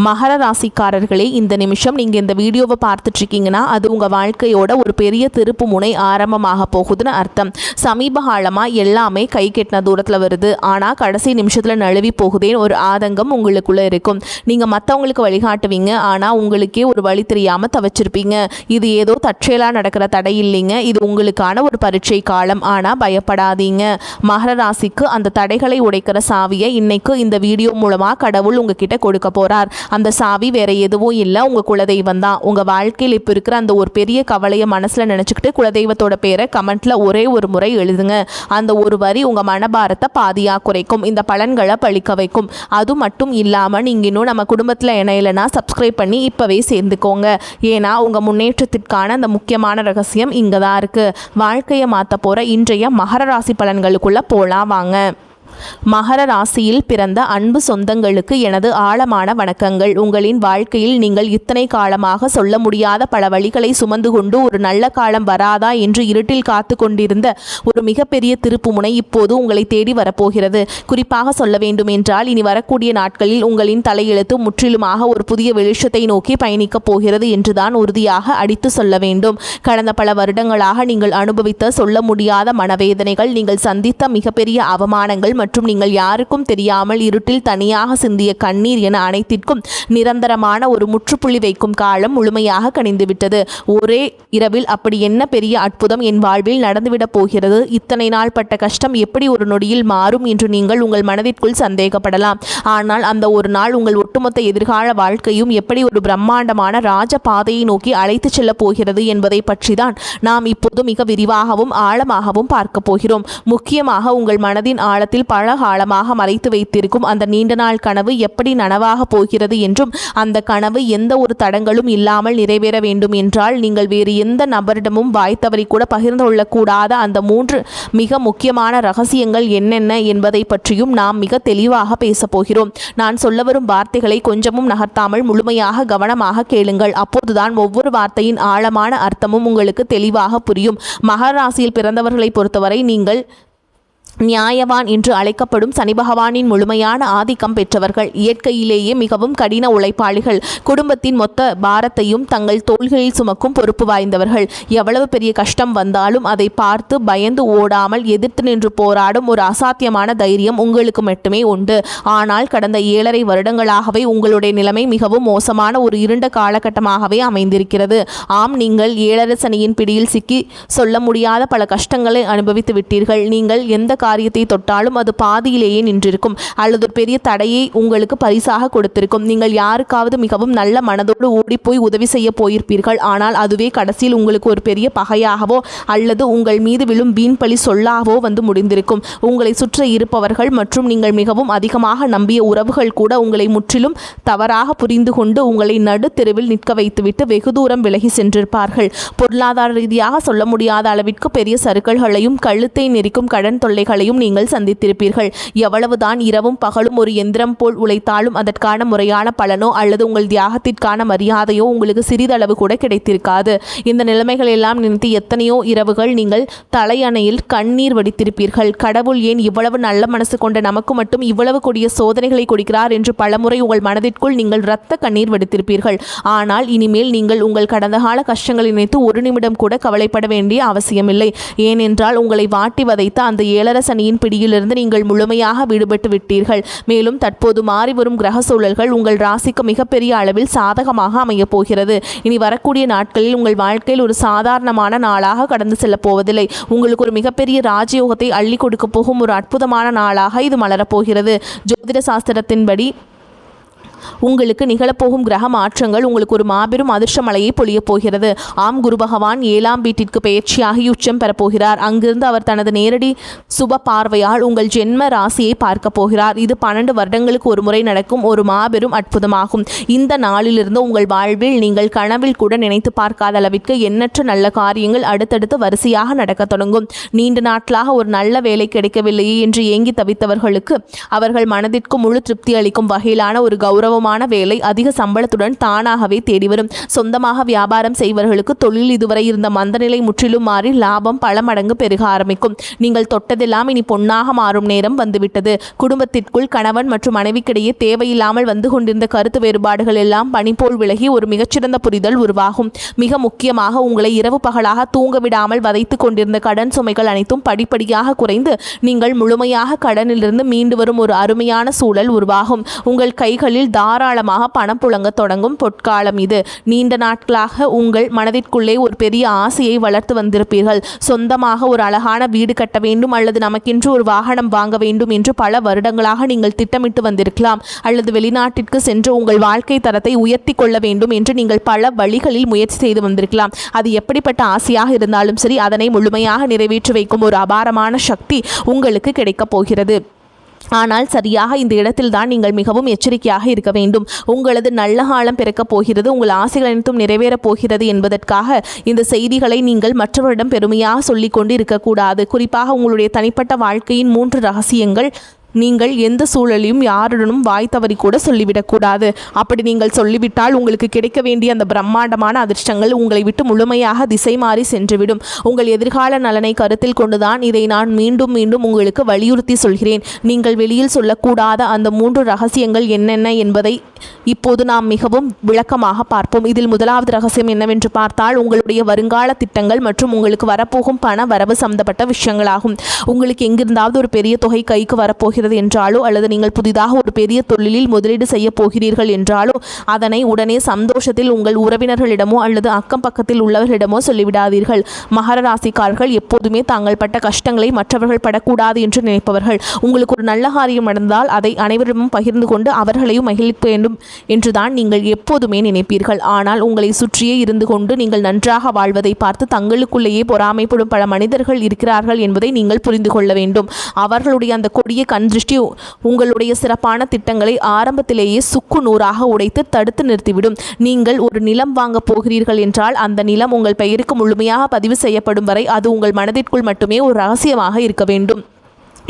மகர ராசிக்காரர்களே, இந்த நிமிஷம் நீங்கள் இந்த வீடியோவை பார்த்துட்ருக்கீங்கன்னா அது உங்கள் வாழ்க்கையோட ஒரு பெரிய திருப்பு முனை ஆரம்பமாக போகுதுன்னு அர்த்தம். சமீப காலமாக எல்லாமே கை கெட்டின தூரத்தில் வருது, ஆனால் கடைசி நிமிஷத்தில் நழுவி போகுதேன்னு ஒரு ஆதங்கம் உங்களுக்குள்ளே இருக்கும். நீங்கள் மற்றவங்களுக்கு வழிகாட்டுவீங்க, ஆனால் உங்களுக்கே ஒரு வழி தெரியாமல் தவிச்சிருப்பீங்க. இது ஏதோ தற்செயலாக நடக்கிற தடை இல்லைங்க, இது உங்களுக்கான ஒரு பரீட்சை காலம். ஆனால் பயப்படாதீங்க. மகர ராசிக்கு அந்த தடைகளை உடைக்கிற சாவியை இன்னைக்கு இந்த வீடியோ மூலமாக கடவுள் உங்ககிட்ட கொடுக்க போகிறார். அந்த சாவி வேற எதுவும் இல்லை, உங்கள் குலதெய்வம் தான். உங்கள் வாழ்க்கையில் இப்போ இருக்கிற அந்த ஒரு பெரிய கவலையை மனசில் நினச்சிக்கிட்டு குலதெய்வத்தோட பேரை கமெண்ட்டில் ஒரே ஒரு முறை எழுதுங்க. அந்த ஒரு வரி உங்கள் மனபாரத்தை பாதியாக குறைக்கும், இந்த பலன்களை பழிக்க வைக்கும். அது மட்டும் இல்லாமல் நீங்கள் இன்னும் நம்ம குடும்பத்தில் இணையலைன்னா சப்ஸ்கிரைப் பண்ணி இப்போவே சேர்ந்துக்கோங்க. ஏன்னா உங்கள் முன்னேற்றத்திற்கான அந்த முக்கியமான ரகசியம் இங்கே தான் இருக்குது. வாழ்க்கையை மாற்ற போகிற இன்றைய மகர ராசி பலன்களுக்குள்ளே போகலாம் வாங்க. மகர ராசியில் பிறந்த அன்பு சொந்தங்களுக்கு எனது ஆழமான வணக்கங்கள். உங்களின் வாழ்க்கையில் நீங்கள் இத்தனை காலமாக சொல்ல முடியாத பல வழிகளை சுமந்து கொண்டு ஒரு நல்ல காலம் வராதா என்று இருட்டில் காத்து கொண்டிருந்த ஒரு மிகப்பெரிய திருப்புமுனை இப்போது உங்களை தேடி வரப்போகிறது. குறிப்பாக சொல்ல வேண்டும் என்றால் இனி வரக்கூடிய நாட்களில் உங்களின் தலையெழுத்து முற்றிலுமாக ஒரு புதிய வெளிச்சத்தை நோக்கி பயணிக்கப் போகிறது என்றுதான் உறுதியாக அடித்து சொல்ல வேண்டும். கடந்த பல வருடங்களாக நீங்கள் அனுபவித்த சொல்ல முடியாத மனவேதனைகள், நீங்கள் சந்தித்த மிகப்பெரிய அவமானங்கள் மற்றும் நீங்கள் யாருக்கும் தெரியாமல் இருட்டில் தனியாக சிந்திய கண்ணீர் என அனைத்திற்கும் நிரந்தரமான ஒரு முற்றுப்புள்ளி வைக்கும் காலம் முழுமையாக கணிந்துவிட்டது. ஒரே இரவில் அப்படி என்ன பெரிய அற்புதம் என் வாழ்வில் நடந்துவிடப் போகிறது? இத்தனை நாள் பட்ட கஷ்டம் எப்படி ஒரு நொடியில் மாறும் என்று நீங்கள் உங்கள் மனதிற்குள் சந்தேகப்படலாம். ஆனால் அந்த ஒரு நாள் உங்கள் ஒட்டுமொத்த எதிர்கால வாழ்க்கையும் எப்படி ஒரு பிரம்மாண்டமான ராஜ பாதையை நோக்கி அழைத்து செல்லப் போகிறது என்பதை பற்றிதான் நாம் இப்போது மிக விரிவாகவும் ஆழமாகவும் பார்க்க போகிறோம். முக்கியமாக உங்கள் மனதின் ஆழத்தில் பல காலமாக மறைத்து வைத்திருக்கும் அந்த நீண்ட நாள் கனவு எப்படி நனவாக போகிறது என்றும், அந்த கனவு எந்த ஒரு தடங்களும் இல்லாமல் நிறைவேற வேண்டும் என்றால் நீங்கள் வேறு எந்த நபரிடமும் வாய் தவறி கூட பகிர்ந்து கொள்ளக்கூடாத அந்த 3 மிக முக்கியமான ரகசியங்கள் என்னென்ன என்பதை பற்றியும் நாம் மிக தெளிவாக பேசப் போகிறோம். நான் சொல்ல வரும் வார்த்தைகளை கொஞ்சமும் நகர்த்தாமல் முழுமையாக கவனமாக கேளுங்கள். அப்போதுதான் ஒவ்வொரு வார்த்தையின் ஆழமான அர்த்தமும் உங்களுக்கு தெளிவாக புரியும். மகர ராசியில் பிறந்தவர்களை பொறுத்தவரை நீங்கள் நியாயவான் என்று அழைக்கப்படும் சனி பகவானின் முழுமையான ஆதிக்கம் பெற்றவர்கள். இயற்கையிலேயே மிகவும் கடின உழைப்பாளிகள். குடும்பத்தின் மொத்த பாரத்தையும் தங்கள் தோள்களில் சுமக்கும் பொறுப்பு வாய்ந்தவர்கள். எவ்வளவு பெரிய கஷ்டம் வந்தாலும் அதை பார்த்து பயந்து ஓடாமல் எதிர்த்து நின்று போராடும் ஒரு அசாத்தியமான தைரியம் உங்களுக்கு மட்டுமே உண்டு. ஆனால் கடந்த 7.5 வருடங்களாகவே உங்களுடைய நிலைமை மிகவும் மோசமான ஒரு இருண்ட காலகட்டமாகவே அமைந்திருக்கிறது. ஆம், நீங்கள் 7.5 சனியின் பிடியில் சிக்கி சொல்ல முடியாத பல கஷ்டங்களை அனுபவித்து விட்டீர்கள். நீங்கள் எந்த காரியத்தை தொட்டாலும் அது பாதியிலேயே நின்றிருக்கும், அல்லது ஒரு பெரிய தடையை உங்களுக்கு பரிசாக கொடுத்திருக்கும். நீங்கள் யாருக்காவது மிகவும் நல்ல மனதோடு ஓடிப்போய் உதவி செய்ய போயிருப்பீர்கள். ஆனால் அதுவே கடைசியில் உங்களுக்கு ஒரு பெரிய பகையாகவோ அல்லது உங்கள் மீது விழும் வீண் பழி சொல்லாகவோ வந்து முடிந்திருக்கும். உங்களை சுற்றி இருப்பவர்கள் மற்றும் நீங்கள் மிகவும் அதிகமாக நம்பிய உறவுகள் கூட உங்களை முற்றிலும் தவறாக புரிந்து கொண்டு உங்களை நடு தெருவில் நிற்க வைத்துவிட்டு வெகு தூரம் விலகி சென்றிருப்பார்கள். பொருளாதார ரீதியாக சொல்ல முடியாத அளவிற்கு பெரிய சறுக்கல்களையும் கழுத்தை நெரிக்கும் கடன் தொல்லைகள் நீங்கள் சந்தித்திருப்பீர்கள். எவ்வளவுதான் இரவும் பகலும் ஒரு எந்திரம் போல் உழைத்தாலும் அதற்கான முறையான பலனோ அல்லது உங்கள் தியாகத்திற்கான மரியாதையோ உங்களுக்கு சிறிதளவு கூட கிடைத்திருக்காது. இந்த நிலைமைகள் எல்லாம் நினைத்து எத்தனையோ இரவுகள் நீங்கள் தலையணையில் கண்ணீர் வடித்திருப்பீர்கள். கடவுள் ஏன் இவ்வளவு நல்ல மனசு கொண்ட நமக்கு மட்டும் இவ்வளவு கொடிய சோதனைகளை கொடுக்கிறார் என்று பலமுறை உங்கள் மனதிற்குள் நீங்கள் இரத்த கண்ணீர் வடித்திருப்பீர்கள். ஆனால் இனிமேல் நீங்கள் உங்கள் கடந்த கால கஷ்டங்களை நினைத்து ஒரு நிமிடம் கூட கவலைப்பட வேண்டிய அவசியமில்லை. ஏனென்றால் உங்களை வாட்டி வதைத்த அந்த 7.5 சனியின் பிடியிலிருந்து நீங்கள் முழுமையாக விடுபட்டு விட்டீர்கள். மேலும் தற்போது மாறி வரும் கிரக சூழல்கள் உங்கள் ராசிக்கு மிகப்பெரிய அளவில் சாதகமாக அமையப் போகிறது. இனி வரக்கூடிய நாட்களில் உங்கள் வாழ்க்கையில் ஒரு சாதாரணமான நாளாக கடந்து செல்லப் போவதில்லை. உங்களுக்கு ஒரு மிகப்பெரிய ராஜயோகத்தை அள்ளி கொடுக்க போகும் ஒரு அற்புதமான நாளாக இது மலரப்போகிறது. ஜோதிட சாஸ்திரத்தின்படி உங்களுக்கு நிகழப்போகும் கிரக மாற்றங்கள் உங்களுக்கு ஒரு மாபெரும் அதிர்ஷ்ட மலையை பொழியப் போகிறது. ஆம், குரு பகவான் 7ஆம் வீட்டிற்கு பெயர்ச்சியாகி உச்சம் பெறப்போகிறார். அங்கிருந்து அவர் தனது நேரடி சுப பார்வையால் உங்கள் ஜென்ம ராசியை பார்க்க போகிறார். இது 12 வருடங்களுக்கு ஒரு முறை நடக்கும் ஒரு மாபெரும் அற்புதமாகும். இந்த நாளிலிருந்து உங்கள் வாழ்வில் நீங்கள் கனவில் கூட நினைத்து பார்க்காத அளவிற்கு எண்ணற்ற நல்ல காரியங்கள் அடுத்தடுத்து வரிசையாக நடக்க தொடங்கும். நீண்ட நாட்களாக ஒரு நல்ல வேலை கிடைக்கவில்லையே என்று ஏங்கி தவித்தவர்களுக்கு அவர்கள் மனதிற்கு முழு திருப்தி அளிக்கும் வகையிலான ஒரு கௌரவ கௌரவமான வேலை அதிக சம்பளத்துடன் தானாகவே தேடி வரும். சொந்தமாக வியாபாரம் செய்வர்களுக்கு தொழில் இதுவரை இருந்த மந்தநிலை முற்றிலும் மாறி லாபம் பல மடங்கு பெருக ஆரம்பிக்கும். நீங்கள் தொட்டதெல்லாம் இனி பொன்னாக மாறும் நேரம் வந்துவிட்டது. குடும்பத்திற்குள் கணவன் மற்றும் மனைவிக்கிடையே தேவையில்லாமல் வந்து கொண்டிருந்த கருத்து வேறுபாடுகள் எல்லாம் பனிபோல் விலகி ஒரு மிகச்சிறந்த புரிதல் உருவாகும். மிக முக்கியமாக உங்களை இரவு பகலாக தூங்க விடாமல் வதைத்து கொண்டிருந்த கடன் சுமைகள் அனைத்தும் படிப்படியாக குறைந்து நீங்கள் முழுமையாக கடனிலிருந்து மீண்டு வரும் ஒரு அருமையான சூழல் உருவாகும். உங்கள் கைகளில் தாராளமாக பணம் புழங்க தொடங்கும் பொற்காலம் இது. நீண்ட நாட்களாக உங்கள் மனதிற்குள்ளே ஒரு பெரிய ஆசையை வளர்த்து வந்திருப்பீர்கள். சொந்தமாக ஒரு அழகான வீடு கட்ட வேண்டும் அல்லது நமக்கென்று ஒரு வாகனம் வாங்க வேண்டும் என்று பல வருடங்களாக நீங்கள் திட்டமிட்டு வந்திருக்கலாம். அல்லது வெளிநாட்டிற்கு சென்று உங்கள் வாழ்க்கை தரத்தை உயர்த்தி கொள்ள வேண்டும் என்று நீங்கள் பல வழிகளில் முயற்சி செய்து வந்திருக்கலாம். அது எப்படிப்பட்ட ஆசையாக இருந்தாலும் சரி, அதனை முழுமையாக நிறைவேற்றி வைக்கும் ஒரு அபாரமான சக்தி உங்களுக்கு கிடைக்கப் போகிறது. ஆனால் சரியாக இந்த இடத்தில்தான் நீங்கள் மிகவும் எச்சரிக்கையாக இருக்க வேண்டும். உங்களது நல்ல காலம் பிறக்கப் போகிறது, உங்கள் ஆசைகள் அனைத்தும் நிறைவேறப் போகிறது என்பதற்காக இந்த செய்திகளை நீங்கள் மற்றவரிடம் பெருமையாக சொல்லிக்கொண்டு இருக்கக்கூடாது. குறிப்பாக உங்களுடைய தனிப்பட்ட வாழ்க்கையின் 3 ரகசியங்கள் நீங்கள் எந்த சூழலையும் யாருடனும் வாய் தவறி கூட சொல்லிவிடக்கூடாது. அப்படி நீங்கள் சொல்லிவிட்டால் உங்களுக்கு கிடைக்க வேண்டிய அந்த பிரம்மாண்டமான அதிர்ஷ்டங்கள் உங்களை விட்டு முழுமையாக திசை மாறி சென்றுவிடும். உங்கள் எதிர்கால நலனை கருத்தில் கொண்டுதான் இதை நான் மீண்டும் மீண்டும் உங்களுக்கு வலியுறுத்தி சொல்கிறேன். நீங்கள் வெளியில் சொல்லக்கூடாத அந்த 3 ரகசியங்கள் என்னென்ன என்பதை இப்போது நாம் மிகவும் விளக்கமாக பார்ப்போம். இதில் முதலாவது ரகசியம் என்னவென்று பார்த்தால், உங்களுடைய வருங்கால திட்டங்கள் மற்றும் உங்களுக்கு வரப்போகும் பண வரவு சம்பந்தப்பட்ட விஷயங்களாகும். உங்களுக்கு எங்கிருந்தாவது ஒரு பெரிய தொகை கைக்கு வரப்போகிறது என்றாலோ அல்லது நீங்கள் புதிதாக ஒரு பெரிய தொழிலில் முதலீடு செய்ய போகிறீர்கள் என்றாலோ அதனை உடனே சந்தோஷத்தில் உங்கள் உறவினர்களிடமோ அல்லது அக்கம் பக்கத்தில் உள்ளவர்களிடமோ சொல்லிவிடாதீர்கள். மகர ராசிக்காரர்கள் எப்போதுமே தாங்கள் பட்ட கஷ்டங்களை மற்றவர்கள் படக்கூடாது என்று நினைப்பவர்கள். உங்களுக்கு ஒரு நல்ல காரியம் நடந்தால் அதை அனைவரிடமும் பகிர்ந்து கொண்டு அவர்களையும் மகிழ்க்க வேண்டும் என்றுதான் நீங்கள் எப்போதுமே நினைப்பீர்கள். ஆனால் உங்களை சுற்றியே இருந்து கொண்டு நீங்கள் நன்றாக வாழ்வதை பார்த்து தங்களுக்குள்ளேயே பொறாமைப்படும் பல மனிதர்கள் இருக்கிறார்கள் என்பதை நீங்கள் புரிந்து கொள்ள வேண்டும். அவர்களுடைய அந்த கொடிய கண்திருஷ்டி உங்களுடைய சிறப்பான திட்டங்களை ஆரம்பத்திலேயே சுக்கு நூறாக உடைத்து தடுத்து நிறுத்திவிடும். நீங்கள் ஒரு நிலம் வாங்க போகிறீர்கள் என்றால் அந்த நிலம் உங்கள் பெயருக்கு முழுமையாக பதிவு செய்யப்படும் வரை அது உங்கள் மனதிற்குள் மட்டுமே ஒரு ரகசியமாக இருக்க வேண்டும்.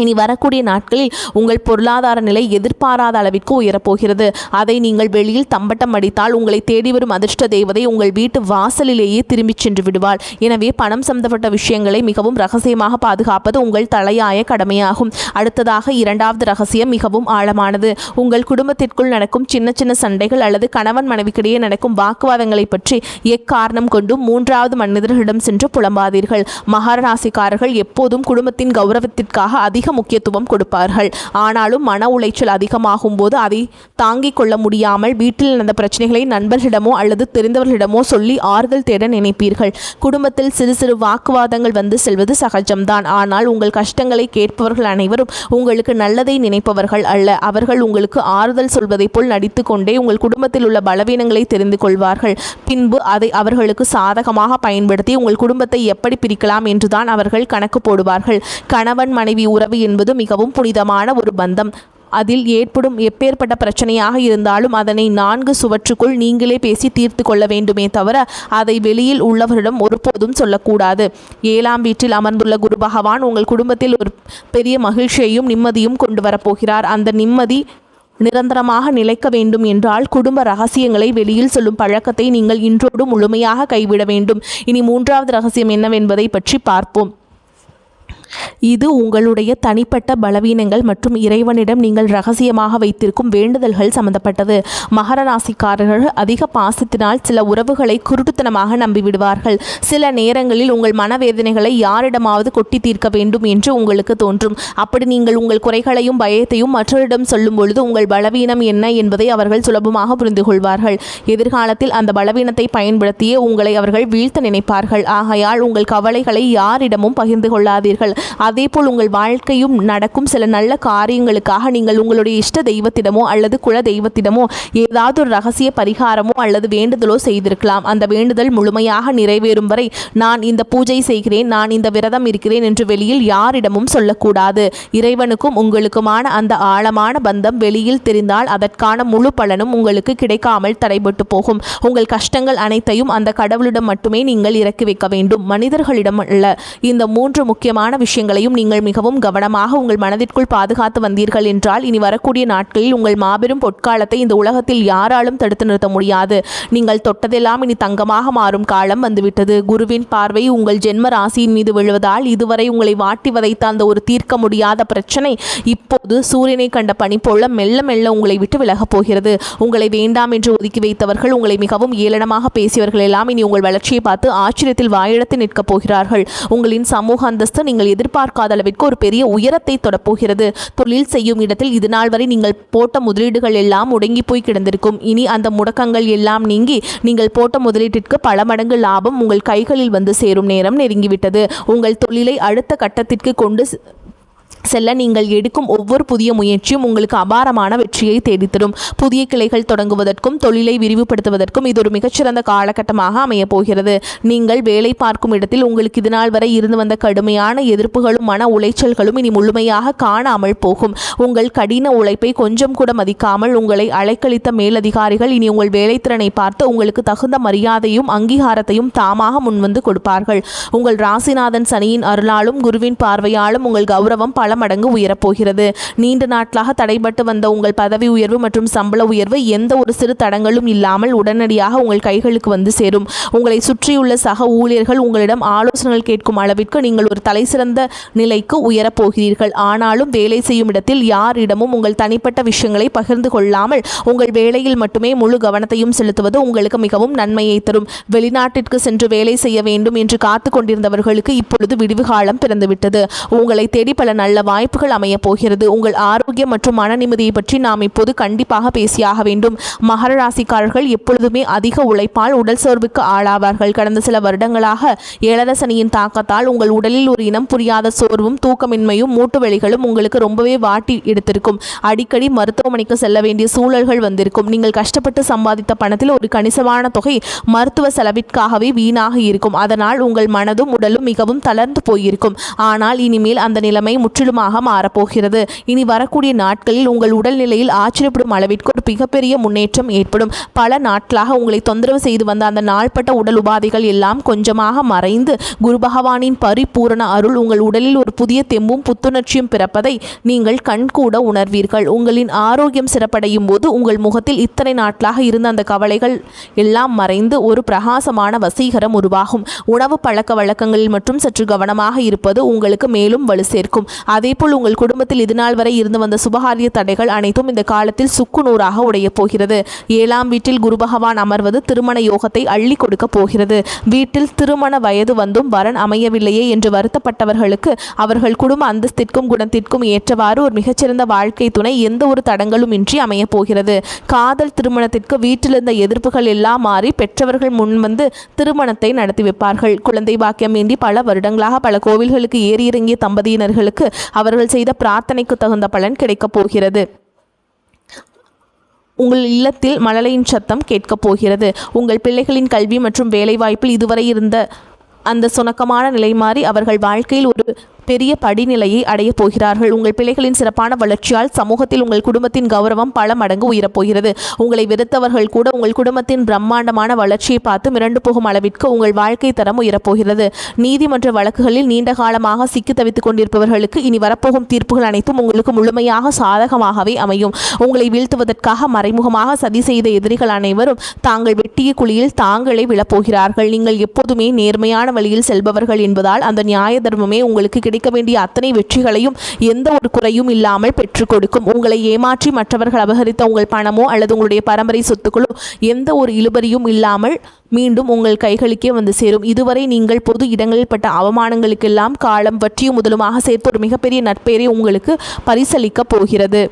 இனி வரக்கூடிய நாட்களில் உங்கள் பொருளாதார நிலை எதிர்பாராத அளவிற்கு உயரப்போகிறது. அதை நீங்கள் வெளியில் தம்பட்டம் அடித்தால் உங்களை தேடி வரும் அதிர்ஷ்ட தேவதை உங்கள் வீட்டு வாசலிலேயே திரும்பிச் சென்று விடுவாள். எனவே பணம் சம்பந்தப்பட்ட விஷயங்களை மிகவும் ரகசியமாக பாதுகாப்பது உங்கள் தலையாய கடமையாகும். அடுத்ததாக 2வது ரகசியம் மிகவும் ஆழமானது. உங்கள் குடும்பத்திற்குள் நடக்கும் சின்ன சின்ன சண்டைகள் அல்லது கணவன் மனைவிக்கிடையே நடக்கும் வாக்குவாதங்களை பற்றி எக்காரணம் கொண்டும் 3வது மனிதர்களிடம் சென்று புலம்பாதீர்கள். மகர ராசிக்காரர்கள் எப்போதும் குடும்பத்தின் கௌரவத்திற்காக அதிக முக்கியத்துவம் கொடுப்பார்கள். ஆனாலும் மன உளைச்சல் அதிகமாகும் போது அதை தாங்கிக் கொள்ள முடியாமல் வீட்டில் நடந்த பிரச்சனைகளை நண்பர்களிடமோ அல்லது தெரிந்தவர்களிடமோ சொல்லி ஆறுதல் தேட நினைப்பீர்கள். குடும்பத்தில் சிறு சிறு வாக்குவாதங்கள் வந்து செல்வது சகஜம்தான். ஆனால் உங்கள் கஷ்டங்களை கேட்பவர்கள் அனைவரும் உங்களுக்கு நல்லதை நினைப்பவர்கள் அல்ல. அவர்கள் உங்களுக்கு ஆறுதல் சொல்வதை போல் நடித்து கொண்டே உங்கள் குடும்பத்தில் உள்ள பலவீனங்களை தெரிந்து கொள்வார்கள். பின்பு அதை அவர்களுக்கு சாதகமாக பயன்படுத்தி உங்கள் குடும்பத்தை எப்படி பிரிக்கலாம் என்றுதான் அவர்கள் கணக்கு போடுவார்கள். கணவன் மனைவி உறவு என்பது மிகவும் புனிதமான ஒரு பந்தம். அதில் ஏற்படும் எப்பேற்பட்ட பிரச்சனையாக இருந்தாலும் அதனை 4 சுவற்றுக்குள் நீங்களே பேசி தீர்த்து கொள்ள வேண்டுமே தவிர அதை வெளியில் உள்ளவரிடம் ஒருபோதும் சொல்லக்கூடாது. 7ஆம் வீட்டில் அமர்ந்துள்ள குரு பகவான் உங்கள் குடும்பத்தில் ஒரு பெரிய மகிழ்ச்சியையும் நிம்மதியும் கொண்டு வரப்போகிறார். அந்த நிம்மதி நிரந்தரமாக நிலைக்க வேண்டும் என்றால் குடும்ப ரகசியங்களை வெளியில் சொல்லும் பழக்கத்தை நீங்கள் இன்றோடு முழுமையாக கைவிட வேண்டும். இனி 3வது ரகசியம் என்னவென்பதை பற்றி பார்ப்போம். இது உங்களுடைய தனிப்பட்ட பலவீனங்கள் மற்றும் இறைவனிடம் நீங்கள் ரகசியமாக வைத்திருக்கும் வேண்டுதல்கள் சம்பந்தப்பட்டது. மகர ராசிக்காரர்கள் அதிக பாசத்தினால் சில உறவுகளை குருட்டுத்தனமாக நம்பிவிடுவார்கள். சில நேரங்களில் உங்கள் மனவேதனைகளை யாரிடமாவது கொட்டி தீர்க்க வேண்டும் என்று உங்களுக்கு தோன்றும். அப்படி நீங்கள் உங்கள் குறைகளையும் பயத்தையும் மற்றவரிடம் சொல்லும் பொழுது உங்கள் பலவீனம் என்ன என்பதை அவர்கள் சுலபமாக புரிந்து கொள்வார்கள். எதிர்காலத்தில் அந்த பலவீனத்தை பயன்படுத்தியே உங்களை அவர்கள் வீழ்த்த நினைப்பார்கள். ஆகையால் உங்கள் கவலைகளை யாரிடமும் பகிர்ந்து கொள்ளாதீர்கள். அதேபோல் உங்கள் வாழ்க்கையும் நடக்கும் சில நல்ல காரியங்களுக்காக நீங்கள் உங்களுடைய இஷ்ட தெய்வத்திடமோ அல்லது குல தெய்வத்திடமோ ஏதாவது ஒரு ரகசிய பரிகாரமோ அல்லது வேண்டுதலோ செய்திருக்கலாம். அந்த வேண்டுதல் முழுமையாக நிறைவேறும் வரை நான் இந்த பூஜை செய்கிறேன், நான் இந்த விரதம் இருக்கிறேன் என்று வெளியில் யாரிடமும் சொல்லக்கூடாது. இறைவனுக்கும் உங்களுக்குமான அந்த ஆழமான பந்தம் வெளியில் தெரிந்தால் அதற்கான முழு பலனும் உங்களுக்கு கிடைக்காமல் தடைபட்டு போகும். உங்கள் கஷ்டங்கள் அனைத்தையும் அந்த கடவுளிடம் மட்டுமே நீங்கள் இறக்கி வைக்க வேண்டும், மனிதர்களிடம் அல்ல. இந்த 3 முக்கியமான விஷயங்களையும் நீங்கள் மிகவும் கவனமாக உங்கள் மனதிற்குள் பாதுகாத்து வந்தீர்கள் என்றால் இனி வரக்கூடிய நாட்களில் உங்கள் மாபெரும் பொற்காலத்தை இந்த உலகத்தில் யாராலும் தடுத்து நிறுத்த முடியாது. நீங்கள் தொட்டதெல்லாம் இனி தங்கமாக மாறும் காலம் வந்துவிட்டது. குருவின் பார்வை உங்கள் ஜென்ம ராசியின் மீது விழுவதால் இதுவரை உங்களை வாட்டி வதைத்த அந்த ஒரு தீர்க்க முடியாத பிரச்சனை இப்போது சூரியனை கண்ட பனி போல மெல்ல மெல்ல உங்களை விட்டு விலகப் போகிறது. உங்களை வேண்டாம் என்று ஒதுக்கி வைத்தவர்கள், உங்களை மிகவும் ஏளனமாக பேசியவர்கள் எல்லாம் இனி உங்கள் வளர்ச்சியை பார்த்து ஆச்சரியத்தில் வாயிழத்து நிற்கப் போகிறார்கள். உங்களின் சமூக அந்தஸ்து நீங்கள் எதிர்பார்க்காத அளவிற்கு ஒரு பெரிய உயரத்தை தொடப்போகிறது. தொழில் செய்யும் இடத்தில் இது நாள் வரை நீங்கள் போட்ட முதலீடுகள் எல்லாம் முடங்கி போய் கிடந்திருக்கும். இனி அந்த முடக்கங்கள் எல்லாம் நீங்கி நீங்கள் போட்ட முதலீட்டிற்கு பல மடங்கு லாபம் உங்கள் கைகளில் வந்து சேரும் நேரம் நெருங்கிவிட்டது. உங்கள் தொழிலை அடுத்த கட்டத்திற்கு கொண்டு செல்ல நீங்கள் எடுக்கும் ஒவ்வொரு புதிய முயற்சியும் உங்களுக்கு அபாரமான வெற்றியை தேடித்தரும். புதிய கிளைகள் தொடங்குவதற்கும் தொழிலை விரிவுபடுத்துவதற்கும் இது ஒரு மிகச்சிறந்த காலகட்டமாக அமையப் போகிறது. நீங்கள் வேலை பார்க்கும் இடத்தில் உங்களுக்கு இதுநாள் வரை இருந்து வந்த கடுமையான எதிர்ப்புகளும் மன உளைச்சல்களும் இனி முழுமையாக காணாமல் போகும். உங்கள் கடின உழைப்பை கொஞ்சம் கூட மதிக்காமல் உங்களை அலைக்கழித்த மேலதிகாரிகள் இனி உங்கள் வேலைத்திறனை பார்த்து உங்களுக்கு தகுந்த மரியாதையும் அங்கீகாரத்தையும் தாமாக முன்வந்து கொடுப்பார்கள். உங்கள் ராசிநாதன் சனியின் அருளாலும் குருவின் பார்வையாலும் உங்கள் கௌரவம் பல மடங்கு உயரப்போகிறது. நீண்ட நாட்களாக தடைபட்டு வந்த உங்கள் பதவி உயர்வு மற்றும் சம்பள உயர்வு எந்த ஒரு சிறு தடங்களும் இல்லாமல் உடனடியாக உங்கள் கைகளுக்கு வந்து சேரும். உங்களை சுற்றியுள்ள சக ஊழியர்கள் உங்களிடம் ஆலோசனைகள் கேட்கும் அளவிற்கு நீங்கள் ஒரு தலைசிறந்த நிலைக்கு உயரப்போகிறீர்கள். ஆனாலும் வேலை செய்யும் இடத்தில் யாரிடமும் உங்கள் தனிப்பட்ட விஷயங்களை பகிர்ந்து கொள்ளாமல் உங்கள் வேலையில் மட்டுமே முழு கவனத்தையும் செலுத்துவது உங்களுக்கு மிகவும் நன்மையை தரும். வெளிநாட்டிற்கு சென்று வேலை செய்ய வேண்டும் என்று காத்து கொண்டிருந்தவர்களுக்கு இப்பொழுது விடிவு காலம் பிறந்துவிட்டது. உங்களை தேடி பல நல்ல வாய்ப்புகள் அமைய போகிறது. உங்கள் ஆரோக்கியம் மற்றும் மன நிம்மதியை பற்றி நாம் இப்போது கண்டிப்பாக பேசியாக வேண்டும். மகர ராசிக்காரர்கள் எப்பொழுதுமே அதிக உழைப்பால் உடல் சோர்வுக்கு ஆளாவார்கள். கடந்த சில வருடங்களாக ஏழரை சனியின் தாக்கத்தால் உங்கள் உடலில் ஒரு இனம் புரியாத சோர்வும் தூக்கமின்மையும் மூட்டு வலிகளும் உங்களுக்கு ரொம்பவே வாட்டி எடுத்திருக்கும். அடிக்கடி மருத்துவமனைக்கு செல்ல வேண்டிய சூழல்கள் வந்திருக்கும். நீங்கள் கஷ்டப்பட்டு சம்பாதித்த பணத்தில் ஒரு கணிசமான தொகை மருத்துவ செலவிற்காகவே வீணாக இருக்கும். அதனால் உங்கள் மனதும் உடலும் மிகவும் தளர்ந்து போயிருக்கும். ஆனால் இனிமேல் அந்த நிலைமை முற்றிலுமாக மாறப்போகிறது. இனி வரக்கூடிய நாட்களில் உங்கள் உடல்நிலையில் ஆச்சரியப்படும் அளவிற்கு ஒரு மிகப்பெரிய முன்னேற்றம் ஏற்படும். பல நாட்களாக உங்களை தொந்தரவு செய்து வந்த அந்த நாள்பட்ட உடல் உபாதைகள் எல்லாம் கொஞ்சமாக மறைந்து குரு பகவானின் பரிபூரண அருள் உங்கள் உடலில் ஒரு புதிய தெம்பும் புத்துணர்ச்சியும் பிறப்பதை நீங்கள் கண்கூட உணர்வீர்கள். உங்களின் ஆரோக்கியம் சிறப்படையும் போது உங்கள் முகத்தில் இத்தனை நாட்களாக இருந்த அந்த கவலைகள் எல்லாம் மறைந்து ஒரு பிரகாசமான வசீகரம் உருவாகும். உணவு பழக்க வழக்கங்களில் மட்டும் சற்று கவனமாக இருப்பது உங்களுக்கு மேலும் வலு சேர்க்கும். அதேபோல் உங்கள் குடும்பத்தில் இதுநாள் வரை இருந்து வந்த சுபகாரிய தடைகள் அனைத்தும் இந்த காலத்தில் சுக்கு நூறாக உடைய போகிறது. 7ஆம் வீட்டில் குரு பகவான் அமர்வது திருமண யோகத்தை அள்ளி கொடுக்க போகிறது. வீட்டில் திருமண வயது வந்தும் வரன் அமையவில்லையே என்று வருத்தப்பட்டவர்களுக்கு அவர்கள் குடும்ப அந்தஸ்திற்கும் குணத்திற்கும் ஏற்றவாறு ஒரு மிகச்சிறந்த வாழ்க்கை துணை எந்த ஒரு தடங்களும் இன்றி அமைய போகிறது. காதல் திருமணத்திற்கு வீட்டிலிருந்த எதிர்ப்புகள் எல்லாம் மாறி பெற்றவர்கள் முன்வந்து திருமணத்தை நடத்தி வைப்பார்கள். குழந்தை பாக்கியம் வேண்டி பல வருடங்களாக பல கோவில்களுக்கு ஏறி இறங்கிய தம்பதியினர்களுக்கு அவர்கள் செய்த பிரார்த்தனைக்கு தகுந்த பலன் கிடைக்கப் போகிறது. உங்கள் இல்லத்தில் மழலையின் சத்தம் கேட்கப் போகிறது. உங்கள் பிள்ளைகளின் கல்வி மற்றும் வேலைவாய்ப்பில் இதுவரை இருந்த அந்த சுணக்கமான நிலை மாறி அவர்கள் வாழ்க்கையில் ஒரு பெரிய படிநிலையை அடைய போகிறார்கள். உங்கள் பிள்ளைகளின் சிறப்பான வளர்ச்சியால் சமூகத்தில் உங்கள் குடும்பத்தின் கௌரவம் பல மடங்கு உயரப்போகிறது. உங்களை வெறுத்தவர்கள் கூட உங்கள் குடும்பத்தின் பிரம்மாண்டமான வளர்ச்சியை பார்த்து மிரண்டு போகும் அளவிற்கு உங்கள் வாழ்க்கை தரம் உயரப்போகிறது. நீதிமன்ற வழக்குகளில் நீண்ட காலமாக சிக்கி தவித்துக் கொண்டிருப்பவர்களுக்கு இனி வரப்போகும் தீர்ப்புகள் அனைத்தும் உங்களுக்கு முழுமையாக சாதகமாகவே அமையும். உங்களை வீழ்த்துவதற்காக மறைமுகமாக சதி செய்த எதிரிகள் அனைவரும் தாங்கள் வெட்டிய குழியில் தாங்களே விழப்போகிறார்கள். நீங்கள் எப்போதுமே நேர்மையான வழியில் செல்பவர்கள் என்பதால் அந்த நியாய தர்மமே உங்களுக்கு கிடைக்க வேண்டிய அத்தனை வெற்றிகளையும் எந்த ஒரு குறையும் இல்லாமல் பெற்றுக் கொடுக்கும். உங்களை ஏமாற்றி மற்றவர்கள் அபகரித்த உங்கள் பணமோ அல்லது உங்களுடைய பரம்பரை சொத்துக்களோ எந்த ஒரு இழுபறியும் இல்லாமல் மீண்டும் உங்கள் கைகளுக்கே வந்து சேரும். இதுவரை நீங்கள் பொது இடங்களில் பட்ட அவமானங்களுக்கெல்லாம் காலம் வற்றியும் முதலுமாக சேர்த்து ஒரு மிகப்பெரிய நற்பெயரை உங்களுக்கு பரிசளிக்கப் போகிறது.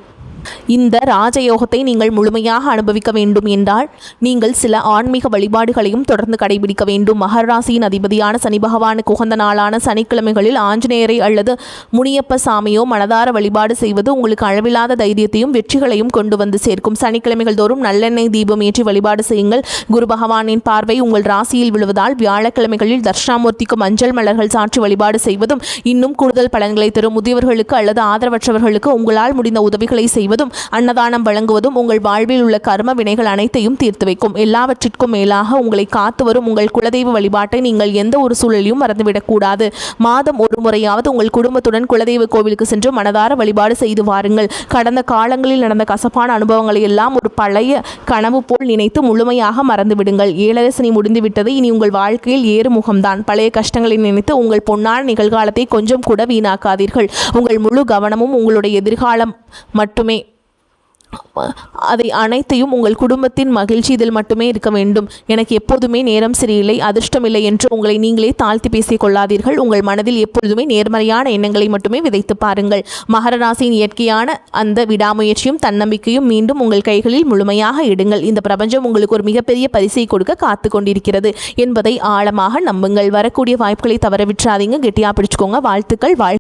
இந்த ராஜயோகத்தை நீங்கள் முழுமையாக அனுபவிக்க வேண்டும் என்றால் நீங்கள் சில ஆன்மீக வழிபாடுகளையும் தொடர்ந்து கடைபிடிக்க வேண்டும். மகர ராசியின் அதிபதியான சனி பகவானுக்கு உகந்த நாளான சனிக்கிழமைகளில் ஆஞ்சநேயரை அல்லது முனியப்ப சாமியோ மனதார வழிபாடு செய்வது உங்களுக்கு அளவில்லாத தைரியத்தையும் வெற்றிகளையும் கொண்டு வந்து சேர்க்கும். சனிக்கிழமைகள் தோறும் நல்லெண்ணெய் தீபம் ஏற்றி வழிபாடு செய்யுங்கள். குரு பகவானின் பார்வை உங்கள் ராசியில் விழுவதால் வியாழக்கிழமைகளில் தட்சிணாமூர்த்திக்கு மஞ்சள் மலர்கள் சாற்றி வழிபாடு செய்வதும் இன்னும் கூடுதல் பலன்களை தரும். முதியவர்களுக்கு அல்லது ஆதரவற்றவர்களுக்கு உங்களால் முடிந்த உதவிகளை செய்வது செய்வதும் அன்னதானம் வழங்குவதும் உங்கள் வாழ்வில் உள்ள கர்ம வினைகள் அனைத்தையும் தீர்த்து வைக்கும். எல்லாவற்றிற்கும் மேலாக உங்களை காத்து வரும் உங்கள் குலதெய்வ வழிபாட்டை நீங்கள் எந்த ஒரு சூழலையும் மறந்துவிடக்கூடாது. மாதம் ஒரு முறையாவது உங்கள் குடும்பத்துடன் குலதெய்வ கோவிலுக்கு சென்று மனதார வழிபாடு செய்து வாருங்கள். கடந்த காலங்களில் நடந்த கசப்பான அனுபவங்களை எல்லாம் ஒரு பழைய கனவு போல் நினைத்து முழுமையாக மறந்துவிடுங்கள். 7 சனி முடிந்துவிட்டது. இனி உங்கள் வாழ்க்கையில் ஏறுமுகம்தான். பழைய கஷ்டங்களை நினைத்து உங்கள் பொன்னான நிகழ்காலத்தை கொஞ்சம் கூட வீணாக்காதீர்கள். உங்கள் முழு கவனமும் உங்களுடைய எதிர்காலம் மட்டுமே. அதை அனைத்தையும் உங்கள் குடும்பத்தின் மகிழ்ச்சி இதில் மட்டுமே இருக்க வேண்டும். எனக்கு எப்போதுமே நேரம் சரியில்லை, அதிர்ஷ்டமில்லை என்று உங்களை நீங்களே தாழ்த்தி பேசிக் கொள்ளாதீர்கள். உங்கள் மனதில் எப்பொழுதுமே நேர்மறையான எண்ணங்களை மட்டுமே விதைத்து பாருங்கள். மகர ராசியின் இயற்கையான அந்த விடாமுயற்சியும் தன்னம்பிக்கையும் மீண்டும் உங்கள் கைகளில் முழுமையாக இடுங்கள். இந்த பிரபஞ்சம் உங்களுக்கு ஒரு மிகப்பெரிய பரிசை கொடுக்க காத்து கொண்டிருக்கிறது என்பதை ஆழமாக நம்புங்கள். வரக்கூடிய வாய்ப்புகளை தவற விட்டுறாதீங்க. கெட்டியா பிடிச்சுக்கோங்க. வாழ்த்துக்கள்.